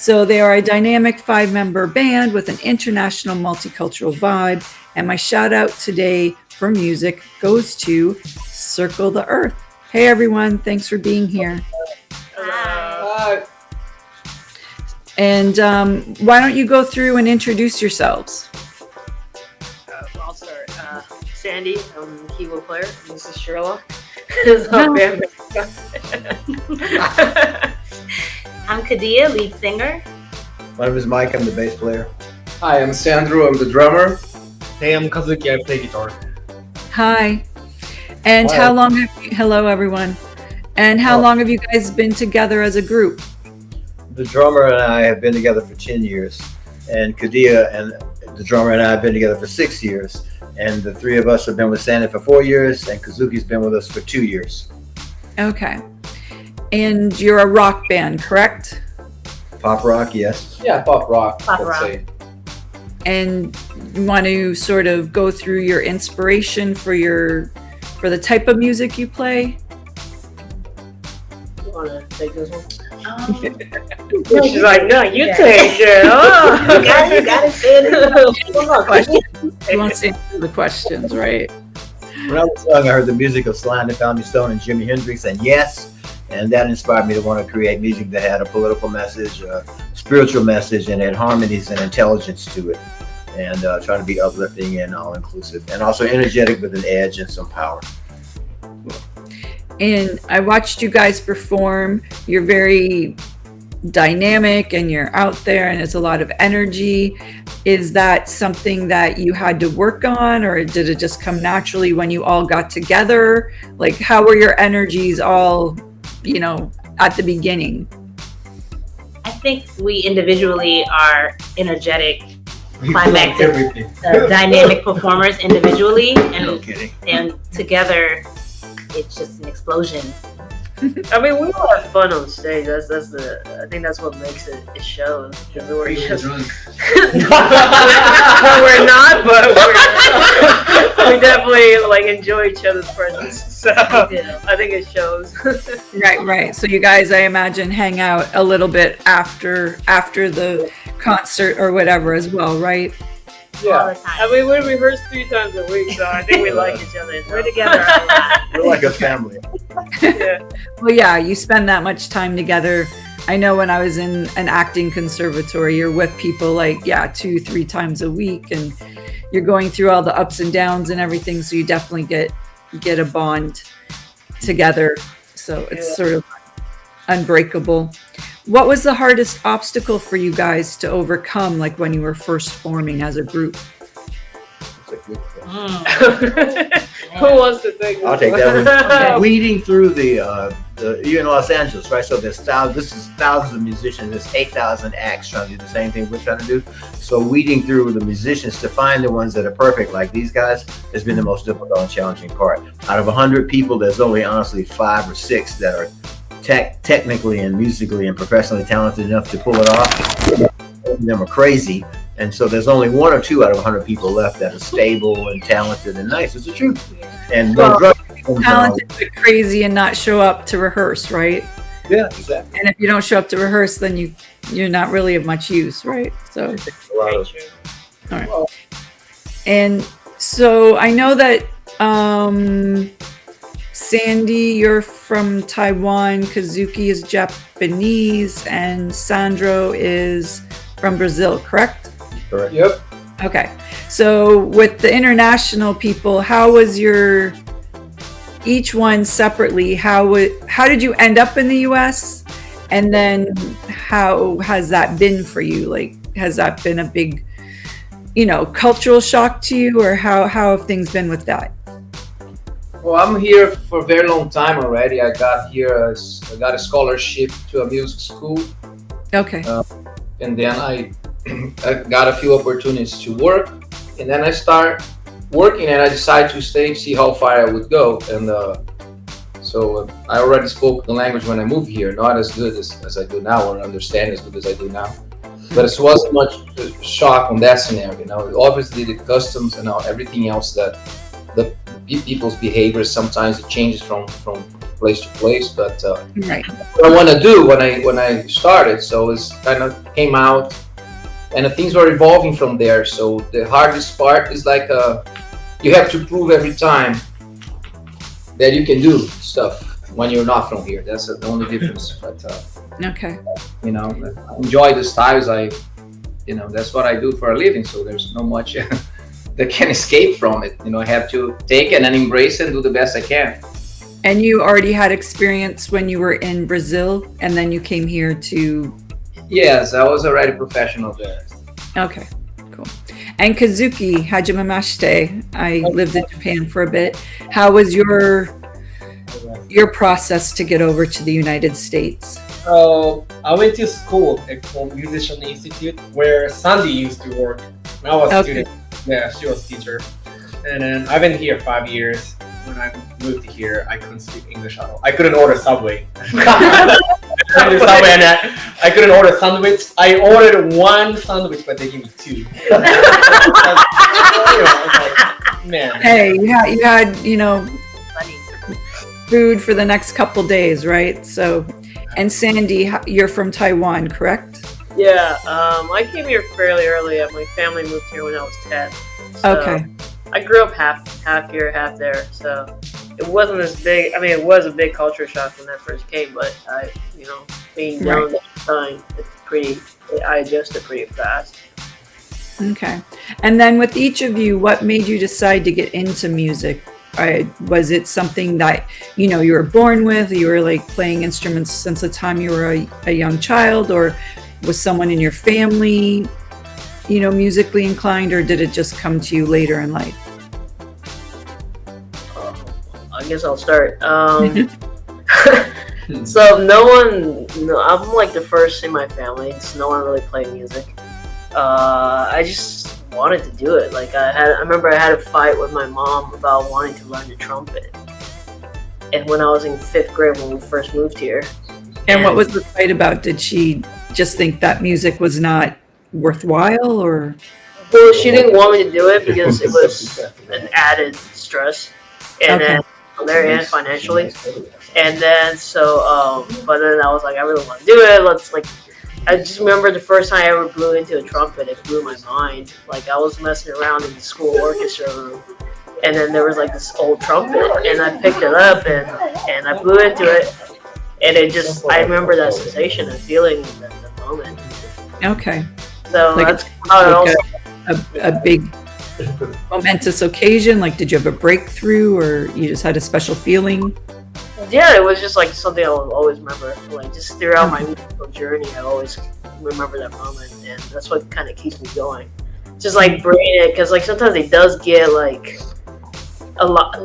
So they are a dynamic 5-member band with an international multicultural vibe. And my shout out today for music goes to Circle the Earth. Hey everyone, thanks for being here. Hi. And why don't you go through and introduce yourselves? I'll start. Sandy, I'm the keyboard player. This is Sherlock. This is our band. I'm Kadia, lead singer. My name is Mike, I'm the bass player. Hi, I'm Sandro, I'm the drummer. Hey, I'm Kazuki, I play guitar. Hi. And Hi. how long have you, hello everyone. And how long have you guys been together as a group? The drummer and I have been together for 10 years. And Kadia and the drummer and I have been together for 6 years. And the three of us have been with Sandy for 4 years, and Kazuki's been with us for 2 years. Okay. And you're a rock band, correct? Pop rock, yes. Yeah, pop rock, Pop let's rock. say. And you want to sort of go through your inspiration for the type of music you play? You want to take this one? No, She's like, no, you Yeah. take it. Oh. you gotta say it. You wants to answer the questions, right? When I was young, I heard the music of Sly and the Family Stone and Jimi Hendrix, and yes, and that inspired me to want to create music that had a political message, a spiritual message, and had harmonies and intelligence to it, and trying to be uplifting and all-inclusive, and also energetic with an edge and some power. And I watched you guys perform. You're very dynamic and you're out there and it's a lot of energy. Is that something that you had to work on, or did it just come naturally when you all got together? Like, how were your energies all, at the beginning? I think we individually are energetic, climactic, Everything. dynamic performers individually, No kidding. and together it's just an explosion. I mean, we all have fun on stage. I think that's what makes it show. Because we're just, we're not, but we definitely enjoy each other's presence. So We do. I think it shows. Right. So you guys, I imagine, hang out a little bit after the concert or whatever as well, right? All Yeah, the time. I mean, we rehearse 3 times a week, so I think we like each other. We're together a lot. We're like a family. Yeah. Well, yeah, you spend that much time together. I know when I was in an acting conservatory, you're with people 2-3 times a week, and you're going through all the ups and downs and everything. So you definitely get a bond together. So it's sort of unbreakable. What was the hardest obstacle for you guys to overcome, like when you were first forming as a group? That's a good question. Who wants to take this? I'll take that one. Okay. Weeding through you're in Los Angeles, right? So there's thousands of musicians. There's 8,000 acts trying to do the same thing we're trying to do. So weeding through the musicians to find the ones that are perfect, like these guys, has been the most difficult and challenging part. Out of 100 people, there's only honestly 5 or 6 that are technically and musically and professionally talented enough to pull it off. Most of them are crazy. And so there's only 1 or 2 out of 100 people left that are stable and talented and nice. It's the truth. And Well, no Talented but crazy and not show up to rehearse, right? yeah, exactly. And if you don't show up to rehearse, then you're not really of much use, right? So, A lot of all right. And so I know that Sandy, you're from Taiwan, Kazuki is Japanese, and Sandro is from Brazil, correct? correct. yep. Okay. So with the international people, how was each one separately, how did you end up in the US? And then how has that been for you? Like, has that been a big, cultural shock to you, or how have things been with that? Well, I'm here for a very long time already. I got a scholarship to a music school, Okay. and then I got a few opportunities to work, and then I start working, and I decided to stay, see how far I would go, and so I already spoke the language when I moved here, not as good as I do now, or understand as good as I do now. But it wasn't much shock on that scenario. Obviously the customs and everything else that the people's behavior sometimes it changes from place to place. But Right. what I want to do when I started, so it's kind of came out, and things were evolving from there. So the hardest part is like you have to prove every time that you can do stuff when you're not from here. That's the only difference. But Okay. you know, I enjoy the styles. That's what I do for a living. So there's no much that can escape from it. You know, I have to take it and embrace it and do the best I can. And you already had experience when you were in Brazil, and then you came here to. Yes, I was already professional there. Okay, cool. And Kazuki Hajimemashite, I lived in Japan for a bit. How was your process to get over to the United States? I went to school at Musician Institute where Sandy used to work when I was a student. Yeah, she was teacher. And then I've been here 5 years. When I moved here, I couldn't speak English at all. I couldn't order Subway. I couldn't order sandwich. I ordered one sandwich, but they gave me two. Man. Hey, you had food for the next couple days, right? So, and Sandy, you're from Taiwan, correct? Yeah, I came here fairly early. My family moved here when I was 10. So Okay. I grew up half here, half there. So it wasn't as big. I mean, it was a big culture shock when I first came, but being young at the time, I adjusted pretty fast. Okay. And then with each of you, what made you decide to get into music? Was it something that, you were born with? You were like playing instruments since the time you were a young child, or was someone in your family, musically inclined, or did it just come to you later in life? I guess I'll start. So I'm like the first in my family. So no one really played music. I just wanted to do it. Like I remember I had a fight with my mom about wanting to learn the trumpet. And when I was in 5th grade when we first moved here. And what was the fight about? Did she just think that music was not worthwhile, or? Well, she didn't want me to do it because it was an added stress, and then on their end financially, and then but then I was like, I really want to do it. I just remember the first time I ever blew into a trumpet, it blew my mind. Like I was messing around in the school orchestra room, and then there was like this old trumpet, and I picked it up and I blew into it, and I remember that sensation and feeling in that moment. Okay. So like that's how it a big momentous occasion. Like, did you have a breakthrough, or you just had a special feeling? Yeah, it was just like something I will always remember. Like just throughout my musical journey, I always remember that moment, and that's what kind of keeps me going. Just like bringing it, because like sometimes it does get like a lot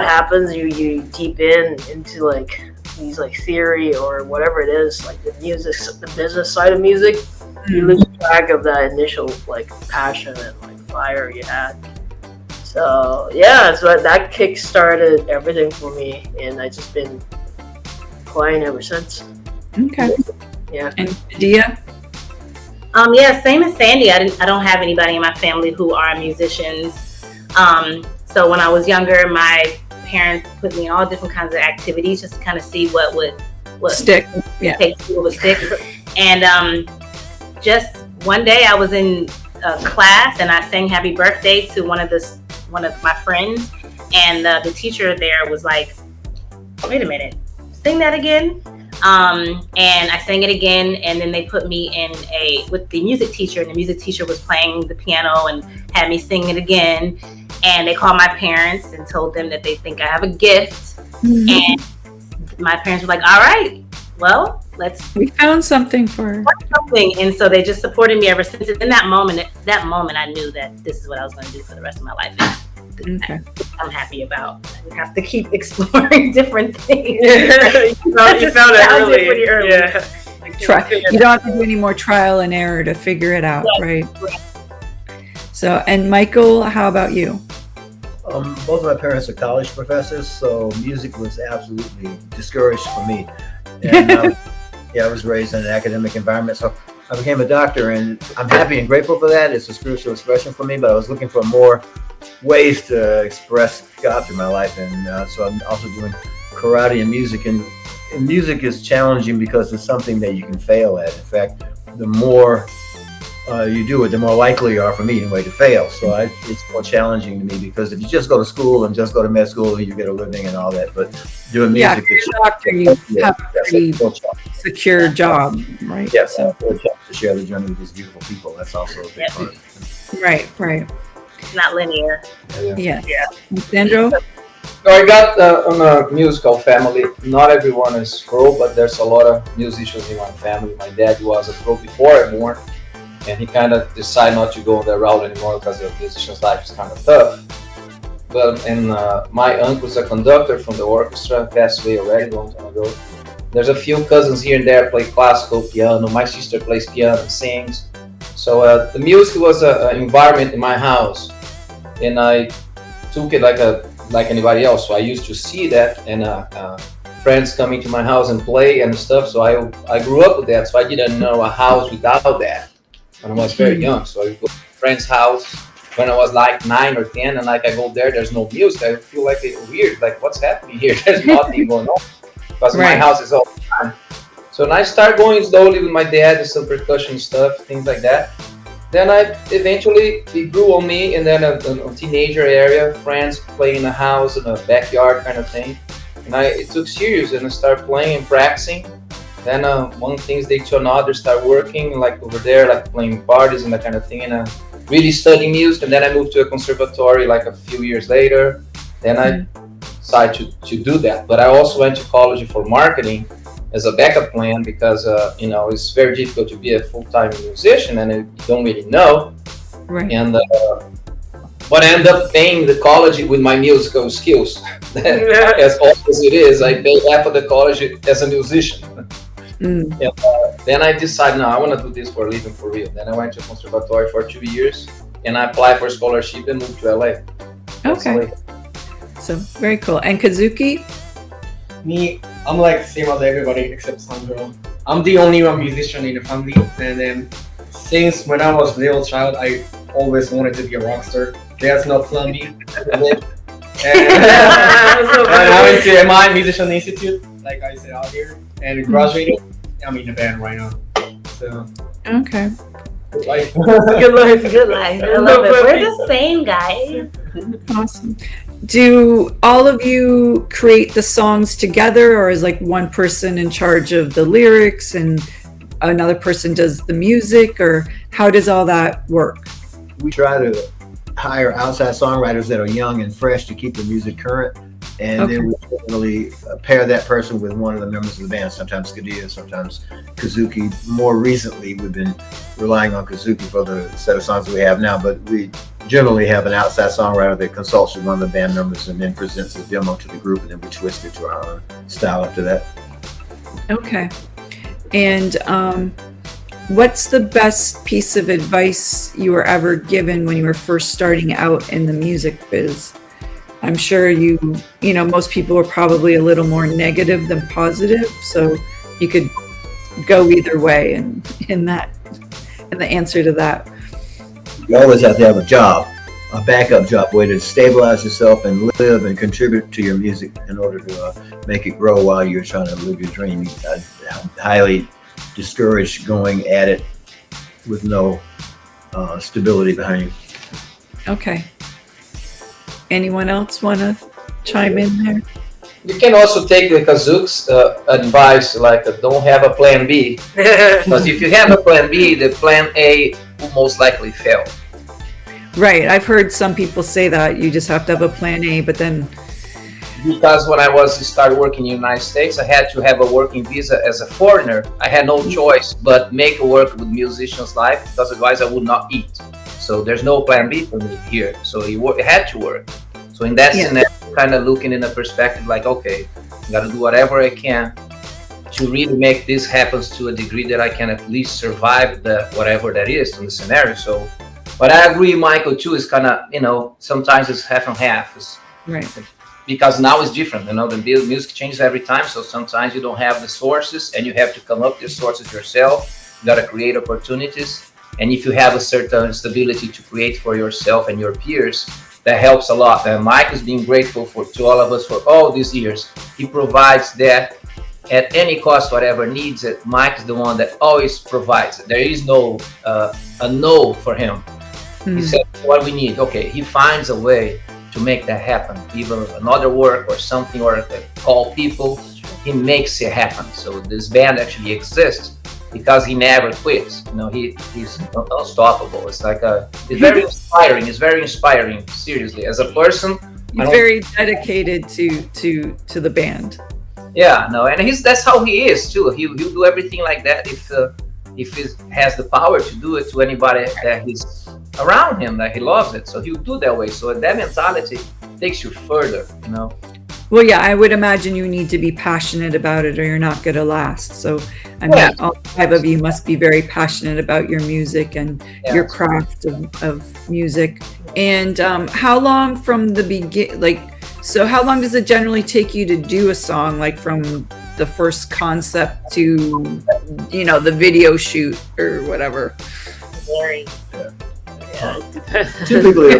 happens. You deep into like these like theory or whatever it is, like the music, the business side of music. You lose track of that initial like passion and like fire you had. So yeah, so that kick started everything for me, and I've just been playing ever since. Okay. Yeah. And Dia? Yeah, same as Sandy. I don't have anybody in my family who are musicians. So when I was younger, my parents put me in all different kinds of activities just to kind of see what would Stick. Yeah. take people to stick. And just one day I was in a class and I sang happy birthday to one of my friends, and the teacher there was like, wait a minute, sing that again. And I sang it again, and then they put me with the music teacher, and the music teacher was playing the piano and had me sing it again. And they called my parents and told them that they think I have a gift. Mm-hmm. And my parents were like, all right, well, we found something for her. And so they just supported me ever since. In that moment, I knew that this is what I was going to do for the rest of my life. Okay. I'm happy about. I have to keep exploring different things. You found it pretty early. Yeah. You don't have to do any more trial and error to figure it out, right? So, and Michael, how about you? Both of my parents are college professors, so music was absolutely discouraged for me. And I was raised in an academic environment, so I became a doctor, and I'm happy and grateful for that. It's a spiritual expression for me, but I was looking for more ways to express God through my life, and so I'm also doing karate and music is challenging because it's something that you can fail at. In fact, the more you do it, the more likely you are, for me anyway, to fail. So it's more challenging to me, because if you just go to school and just go to med school, you get a living and all that. But doing music, if you're a doctor, you have a pretty secure job, right? Yes, so to share the journey with these beautiful people. That's also a big part. Right. It's not linear. Yeah. Sandro? No, I got on a musical family. Not everyone is pro, but there's a lot of musicians in my family. My dad was a pro before I was born, and he kind of decided not to go that route anymore because the musician's life is kind of tough. But my uncle's a conductor from the orchestra, passed away already a long time ago. There's a few cousins here and there play classical piano. My sister plays piano and sings. So the music was an environment in my house, and I took it like anybody else. So I used to see that, and friends coming to my house and play and stuff. So I grew up with that. So I didn't know a house without that when I was very young. So I would go to a friend's house when I was like 9 or 10, and I go there, there's no music. I feel like it's weird. Like, what's happening here? There's nothing going on, because my house is all the time. So then I start going slowly with my dad and some percussion stuff, things like that. Then it grew on me, and then a teenager area, friends playing in the house, in the backyard kind of thing. And it took serious, and I started playing and practicing. Then one thing lead to another, start working like over there, like playing parties and that kind of thing, and really studying music. And then I moved to a conservatory like a few years later. Then I decided to do that. But I also went to college for marketing as a backup plan, because it's very difficult to be a full-time musician and you don't really know. Right. And but I ended up paying the college with my musical skills. As awful as it is, I paid half of the college as a musician. And then I decided, no, I want to do this for a living, for real. Then I went to conservatory for 2 years, and I applied for scholarship and moved to LA. Okay. So very cool. And Kazuki? Me, I'm like same as everybody except Sandro. I'm the only one musician in the family, and then since when I was a little child, I always wanted to be a rock star. There's no plan B. And I went to MI Musician Institute, like I said out here, and graduated. I'm in a band right now. So okay. Good life. Good life. I love it. We're the same, guys. Awesome. Do all of you create the songs together, or is like one person in charge of the lyrics and another person does the music, or how does all that work? We try to hire outside songwriters that are young and fresh to keep the music current, and then we generally pair that person with one of the members of the band. Sometimes Kadia, sometimes Kazuki. More recently, we've been relying on Kazuki for the set of songs that we have now, but we generally have an outside songwriter that consults with one of the band members and then presents a demo to the group, and then we twist it to our own style after that. Okay. And what's the best piece of advice you were ever given when you were first starting out in the music biz? I'm sure most people were probably a little more negative than positive, so you could go either way in the answer to that. You always have to have a job, a backup job, way to stabilize yourself and live and contribute to your music in order to make it grow while you're trying to live your dream. I highly discourage going at it with no stability behind you. Okay. Anyone else want to chime in there? You can also take the Kazook's advice, like don't have a plan B. Because if you have a plan B, the plan A will most likely fail. Right. I've heard some people say that you just have to have a plan A, but then... Because when I started working in the United States, I had to have a working visa as a foreigner. I had no choice but make it work with musicians' life, because otherwise I would not eat. So there's no plan B for me here. So it had to work. So in that scenario, kind of looking in a perspective like, okay, I got to do whatever I can to really make this happen to a degree that I can at least survive whatever that is in the scenario. So, but I agree, Michael, too, is kind of, sometimes it's half and half. Right. Because now it's different, the music changes every time. So sometimes you don't have the sources and you have to come up with the sources yourself. You got to create opportunities. And if you have a certain stability to create for yourself and your peers, that helps a lot. And Mike is being grateful to all of us for all these years. He provides that at any cost, whatever needs it. Mike is the one that always provides it. There is no a no for him. He said what we need. Okay, he finds a way to make that happen. Either another work or something, or call people. He makes it happen. So this band actually exists because he never quits. You know, he's unstoppable. It's like it's very inspiring. It's very inspiring. Seriously, as a person, He's very dedicated to the band. Yeah, no, and that's how he is too. He'll do everything like that if he has the power to do it to anybody that he's around him, that he loves it. So he'll do that way. So that mentality takes you further, you know. Well, yeah, I would imagine you need to be passionate about it or you're not going to last. So, I mean, all 5 of you must be very passionate about your music and your craft of music. And how long from the so how long does it generally take you to do a song, like from the first concept to, you know, the video shoot or whatever? Very. Yeah, it depends. Typically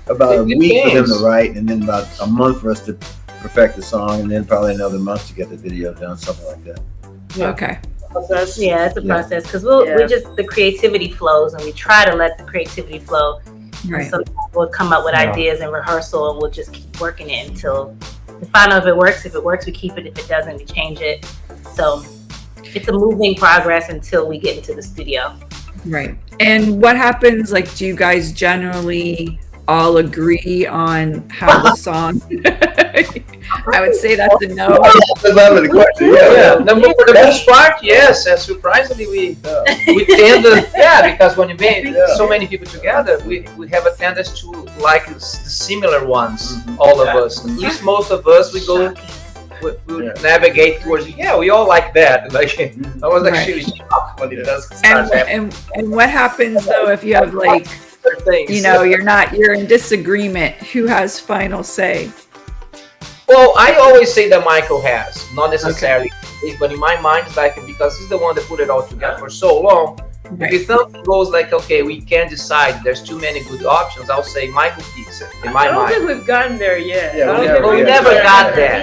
about a week for them to write, and then about a month for us to perfect the song, and then probably another month to get the video done, something like that. Okay. Process. Yeah, it's a process because we just the creativity flows, and we try to let the creativity flow. Right. So we'll come up with ideas in rehearsal, and we'll just keep working it until we find out if it works. If it works, we keep it. If it doesn't, we change it. So it's a moving progress until we get into the studio. Right. And what happens, like, do you guys generally all agree on how the song I would say that's a no. Number for the most part, yes. Surprisingly, we tend to, because when you make so many people together, we have a tendency to like the similar ones, all of us. At least most of us, we navigate towards, we all like that. Like, I was actually shocked when it does start happening. And what happens though if you have like, you know, you're in disagreement, who has final say? Well, I always say that Michael has, not necessarily, but in my mind, it's like, because he's the one that put it all together for so long. Right. If something goes like, okay, we can't decide, there's too many good options, I'll say Michael picks it. In my mind, I don't think we've gotten there yet. We never got there.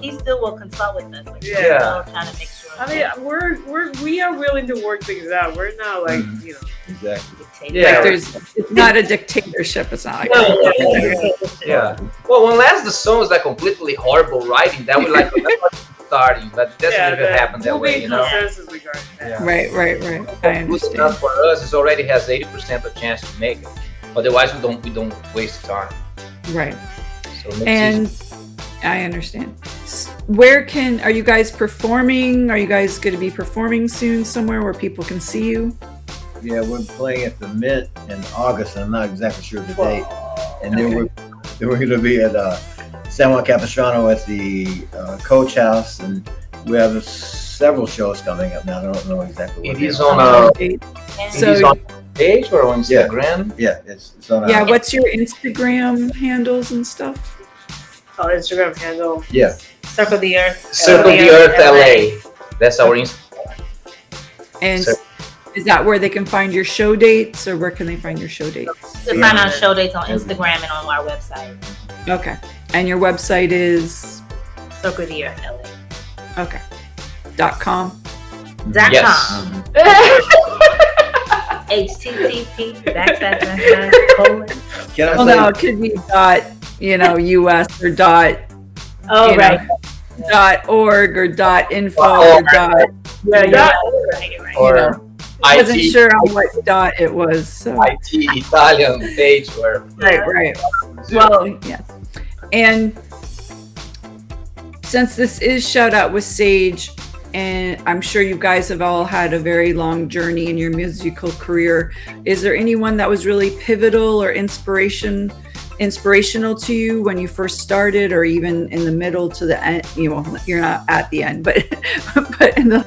He still will consult with us. Like, yeah. Still trying to make sure. I mean, we are willing to work things out. We're not like, you know. Exactly. Yeah. Like it's not a dictatorship. It's not like Well, unless the song is like completely horrible writing, that would like starting, but it doesn't even happen that way, you know. Right. I understand. Enough for us, it already has 80% of chance to make it. Otherwise, we don't waste time. Right. So it makes and easy. I understand. Where are you guys performing? Are you guys going to be performing soon somewhere where people can see you? Yeah, we're playing at the Mint in August. I'm not exactly sure the date. And then we're going to be at San Juan Capistrano at the Coach House, and we have several shows coming up now. I don't know exactly what it is on page or on Instagram. Yeah, it's on. What's your Instagram handles and stuff? Oh, Instagram handle. Yeah. Circle the Earth. Circle the Earth LA. That's our Instagram. And is that where they can find your show dates, or where can they find your show dates? They find our show dates on Instagram and on our website. Okay. And your website is? Circle the Earth LA. Okay. .com? .com. HTTP // Can I say? No, it could be US or .org or .info or or I wasn't sure on what it was. So. IT Italian page where right. Well, yes. And since this is Shout Out with Sage, and I'm sure you guys have all had a very long journey in your musical career, is there anyone that was really pivotal or inspirational to you when you first started, or even in the middle to the end? You're not at the end, but in the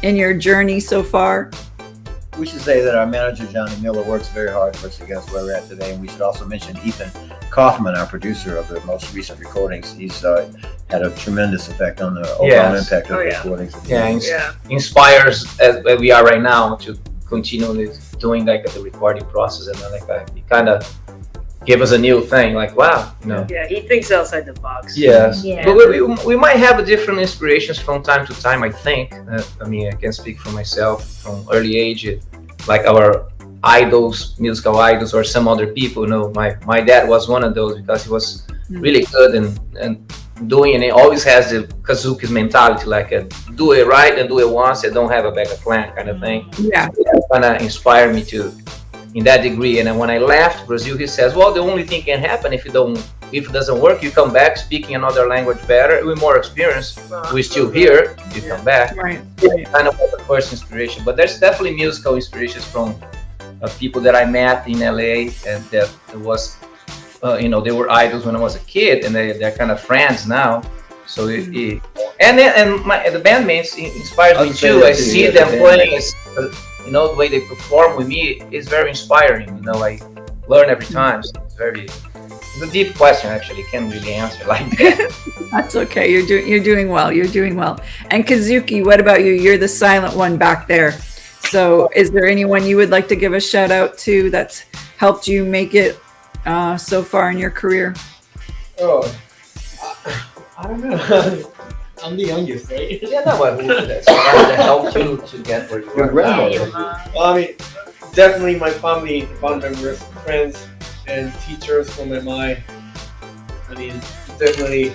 in your journey so far? We should say that our manager, Johnny Miller, works very hard for us to get us where we're at today. And we should also mention Ethan Kaufman, our producer of the most recent recordings. He's had a tremendous effect on the overall impact of the recordings. Inspires as we are right now to continue doing like the recording process, and like it kind of give us a new thing. Like, wow, you know. Yeah, he thinks outside the box. Yes, Yeah. but we might have different inspirations from time to time. I think. I mean, I can speak for myself from early age, like our idols, musical idols, or some other people. You know, my dad was one of those because he was really good and doing, and he always has the Kazuki's mentality, like do it right and do it once and don't have a backup plan kind of thing. Yeah. That kind of inspired me to, in that degree. And then when I left Brazil, he says, well, the only thing can happen if it doesn't work, you come back speaking another language better with more experience. We're still here, you come back. Right. Kind of was the first inspiration, but there's definitely musical inspirations from people that I met in LA, and that was you know, they were idols when I was a kid, and they're kind of friends now. So the bandmates inspires me too. I see them playing, you know, the way they perform with me is very inspiring. You know, I learn every time. So it's a deep question, actually. Can't really answer like that. That's okay. You're doing well. You're doing well. And Kazuki, what about you? You're the silent one back there. So is there anyone you would like to give a shout out to that's helped you make it so far in your career? Oh, I don't know. I'm the youngest, right? Yeah, no, but that's that helped you to get where you Your are. grandmother. Well, I mean, definitely my family members, friends, and teachers from MI. I mean, definitely,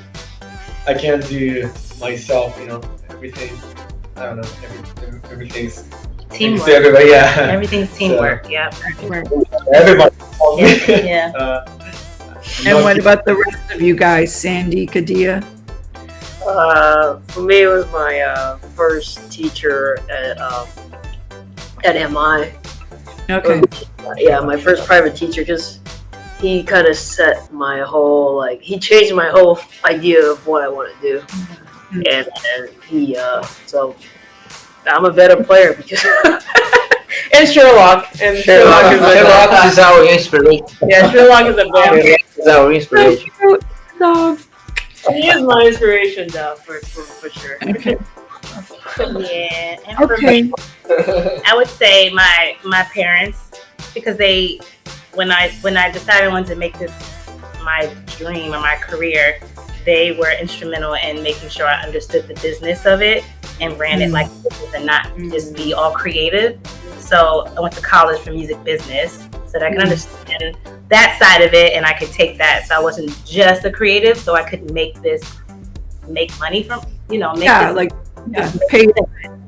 I can't do myself, you know, everything. I don't know, everything's Teamwork. everybody, yeah. Everything's teamwork. Yeah. Everybody. Yeah. And what about the rest of you guys? Sandy, Kadia? For me, it was my first teacher at MI. Okay. Yeah, my first private teacher, because he kind of set my whole, like, he changed my whole idea of what I want to do. And he, so I'm a better player because, and Sherlock. And Sherlock is our inspiration. Yeah, Sherlock is a band. Is our inspiration. Dog. He is my inspiration, though, for sure. Okay. Yeah. And for Okay. me, I would say my parents, because they, when I decided I wanted to make this my dream or my career, they were instrumental in making sure I understood the business of it and ran it like business and not just be all creative. So I went to college for music business so that I could understand that side of it, and I could take that. So I wasn't just a creative, so I could make money from, you know, pay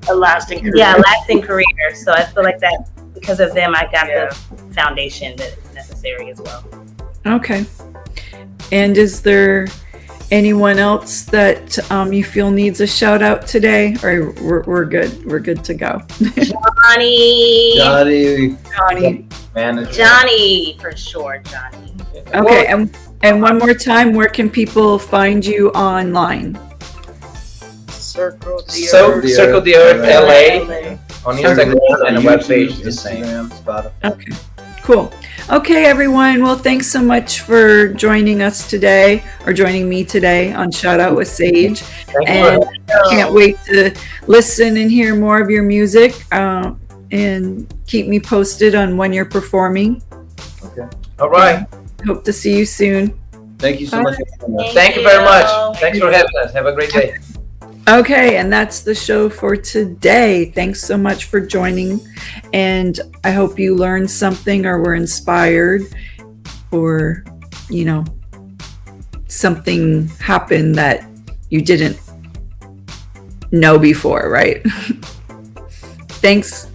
A lasting career. yeah, lasting career. So I feel like that because of them, I got the foundation that is necessary as well. Okay. And is there anyone else that you feel needs a shout out today? Or we're good. We're good to go. Johnny, Manager. Johnny, for sure, Johnny. Okay. And one more time, where can people find you online? Circle the Earth LA on Instagram, and the webpage is the same. Spotify. Okay, cool. Okay, everyone. Well, thanks so much for joining us today, or joining me today on Shout Out with Sage. Thank And you. I can't wait to listen and hear more of your music, and keep me posted on when you're performing. All right. Hope to see you soon. Thank you so much. Thank you very much. Thanks for having us. Have a great day. Okay, and that's the show for today. Thanks so much for joining, and I hope you learned something or were inspired, or, you know, something happened that you didn't know before, right? Thanks.